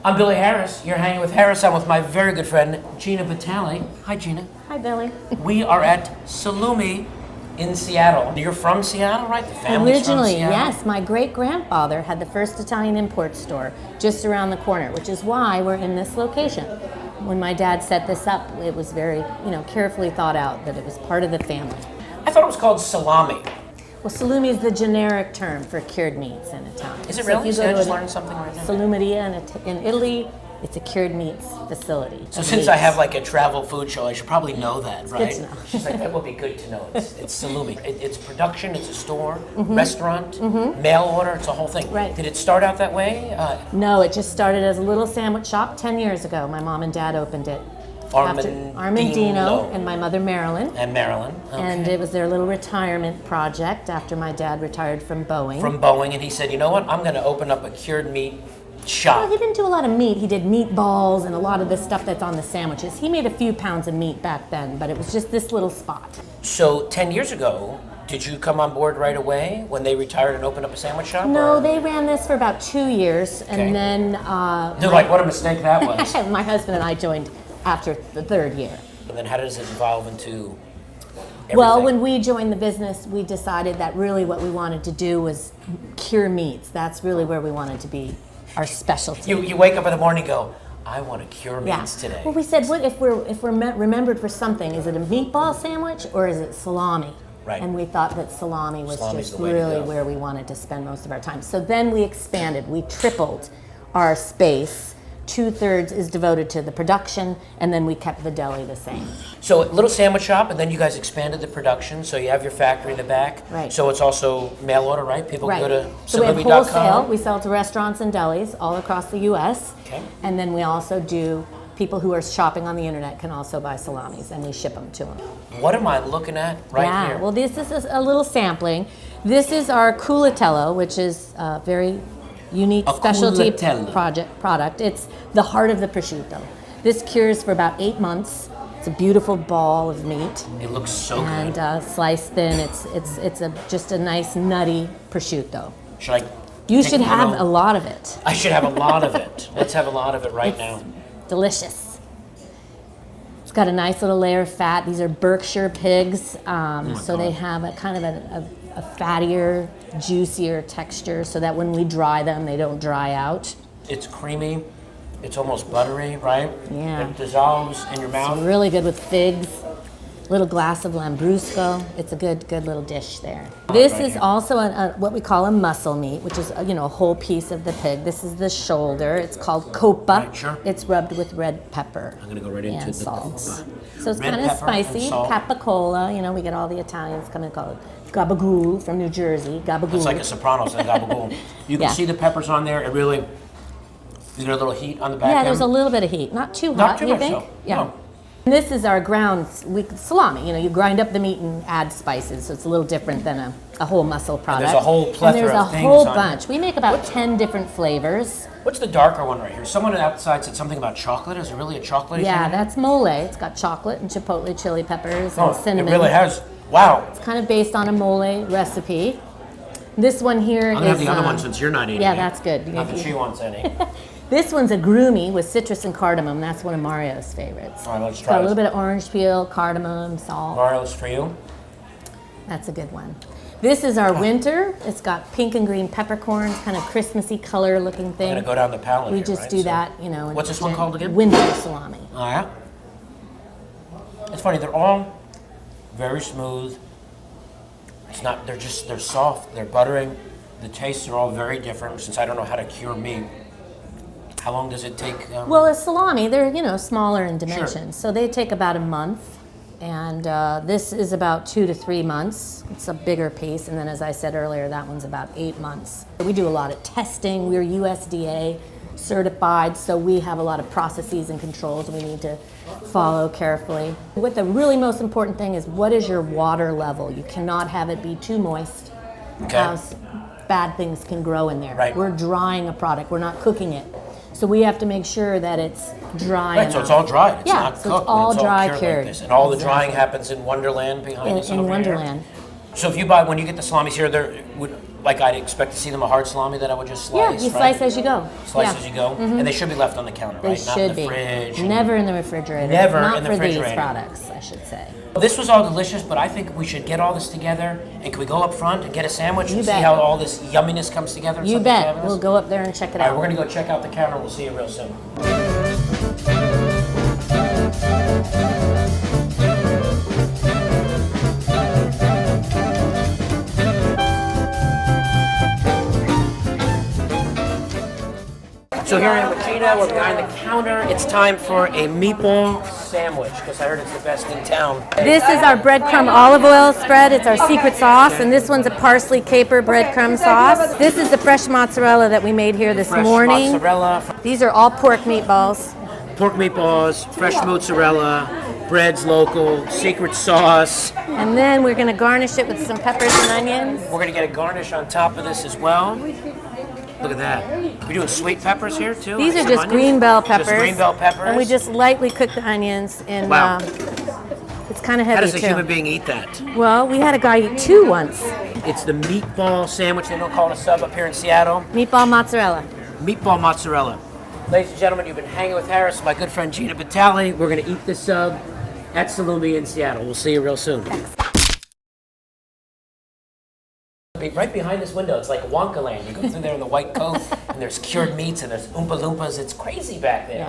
I'm Billy Harris. You're hanging with Harris. I'm with my very good friend, Gina Batali. Hi, Gina. Hi, Billy. We are at Salumi in Seattle. You're from Seattle, right? The family's Originally, from Seattle? yes. My great-grandfather had the first Italian import store just around the corner, which is why we're in this location. When my dad set this up, it was very, carefully thought out that it was part of the family. I thought it was called salami. Well, salumi is the generic term for cured meats in Italian. Is it So really? if you I go just to learned something right now. Salumeria in Italy, it's a cured meats facility. So since I have like a travel food show, I should probably know that, right? good to know. She's like, that would be good to know. It's Salumi. It's production, it's a store, restaurant, mail order, it's a whole thing. Right. Did it start out that way? No, it just started as a little sandwich shop 10 years ago. My mom and dad opened it. Armandino and my mother Marilyn. And Marilyn. Okay. And it was their little retirement project after my dad retired from Boeing. From Boeing, and he said, you know what, I'm going to open up a cured meat shop. Well, he didn't do a lot of meat. He did meatballs and a lot of the stuff that's on the sandwiches. He made a few pounds of meat back then, but it was just this little spot. So 10 years ago, did you come on board right away when they retired and opened up a sandwich shop? No, or? they ran this for about 2 years, Okay. and then They're like, what a mistake that was. my husband and I joined after the third year. And then how does it evolve into everything? Well, when we joined the business, we decided that really what we wanted to do was cure meats. That's really where we wanted to be our specialty. You wake up in the morning and go, I want to cure meats today. Well, we said, what if we're remembered for something? Is it a meatball sandwich or is it salami? Right. And we thought that salami was Salami's just the way to really go. where we wanted to spend most of our time. So then we expanded. We tripled our space. 2/3 is devoted to the production, and then we kept the deli the same. So a little sandwich shop, and then you guys expanded the production, so you have your factory in the back. Right. So it's also mail order, right? People Right. go to So we have salumi.com. wholesale. We sell to restaurants and delis all across the U.S. Okay. And then we also do, people who are shopping on the internet can also buy salamis, and we ship them to them. What am I looking at right here? Well, this is a little sampling. This is our culatello, which is a very unique A specialty culatello. product. It's the heart of the prosciutto. This cures for about 8 months. It's a beautiful ball of meat. It looks so And good. sliced thin. It's just a nice nutty prosciutto. Should I? You take should have little- a lot of it. I should have a lot of it. Let's have a lot of it right now. Delicious. It's got a nice little layer of fat. These are Berkshire pigs, so they have a kind of a fattier, juicier texture, so that when we dry them, they don't dry out. It's creamy. It's almost buttery, right? Yeah. It dissolves in your mouth. It's really good with figs. Little glass of Lambrusco. It's a good little dish there. This right is here. also what we call a muscle meat, which is a whole piece of the pig. This is the shoulder. It's called coppa. Right, sure. It's rubbed with red pepper. I'm gonna go right into and the salt. coppa. So it's Red kind of pepper and spicy. salt. Capicola. We get all the Italians coming to call it gabagool from New Jersey. Gabagool. It's like a Sopranos and gabagool. You can Yeah. see the peppers on there. It really, you get a little heat on the back Yeah, end. there's a little bit of heat. Not too Not hot, too you much, think? though. Yeah. No. And this is our ground salami. You grind up the meat and add spices, so it's a little different than a whole muscle product. there's a whole plethora And there's of a things whole on bunch. We make about 10 different flavors. What's the darker one right here? Someone outside said something about chocolate. Is it really a chocolatey Yeah, thing? that's mole. It's got chocolate and chipotle chili peppers Oh, and cinnamon. it really has. Wow. It's kind of based on a mole recipe. This one here I'm gonna have the other one since you're not eating yeah, it. that's good. Not that she wants any. This one's a groomy with citrus and cardamom. That's one of Mario's favorites. All right, let's It's try got a little this. bit of orange peel, cardamom, salt. Mario's for you. That's a good one. This is our winter. It's got pink and green peppercorns, kind of Christmassy color looking I'm thing. gonna go down the palate We here, just right? do So- that, in What's this one called again? Winter salami. Oh yeah. It's funny. They're all very smooth. It's not. They're soft. They're buttering. The tastes are all very different. Since I don't know how to cure meat, how long does it take? Well, a salami, they're smaller in dimensions, so they take about a month. And this is about 2 to 3 months. It's a bigger piece, and then as I said earlier, that one's about 8 months. We do a lot of testing. We're USDA certified, so we have a lot of processes and controls we need to follow carefully. What the really most important thing is, what is your water level? You cannot have it be too moist. Okay. Else bad things can grow in there. Right. We're drying a product. We're not cooking it. So we have to make sure that it's dry Right, so it's enough. all dry. It's Yeah, not so cooked. it's all dry cured cured. like this. And all the Exactly. drying happens in Wonderland behind us in over here. Wonderland. So if you buy, when you get the salamis here, like I'd expect to see them a hard salami that I would just Yeah, slice, you right? slice as you go. Slice Yeah. as you go, and they should be left on the counter, They right? Not should in the fridge. be. Never in the refrigerator. Never Not in the for these refrigerator. products, I should say. This was all delicious, but I think we should get all this together, and can we go up front and get a sandwich and see bet. how all this yumminess comes together? You Something bet. fabulous? We'll go up there and check it All right, out. we're gonna go check out the counter. We'll see you real soon. So here I am with Gina, we're behind the counter. It's time for a meatball sandwich, because I heard it's the best in town. This is our breadcrumb olive oil spread. It's our secret sauce, and this one's a parsley caper breadcrumb sauce. This is the fresh mozzarella that we made here this Fresh morning. mozzarella, These are all pork meatballs. pork meatballs, fresh mozzarella, bread's local, secret sauce. And then we're gonna garnish it with some peppers and onions. We're gonna get a garnish on top of this as well. Look at that. We're doing sweet peppers here too? These are Some just onions? green bell peppers. Just green bell peppers. And we just lightly cook the onions in, Wow. it's kind of How heavy does a too. human being eat that? Well, we had a guy eat 2 once. It's the meatball sandwich. They don't call it a sub up here in Seattle. Meatball mozzarella. Meatball mozzarella. Ladies and gentlemen, you've been hanging with Harris, my good friend Gina Batali. We're gonna eat this sub at Salumi in Seattle. We'll see you real soon. Right behind this window, it's like Wonka Land. You go through there in the white coat, and there's cured meats, and there's Oompa Loompas. It's crazy back there.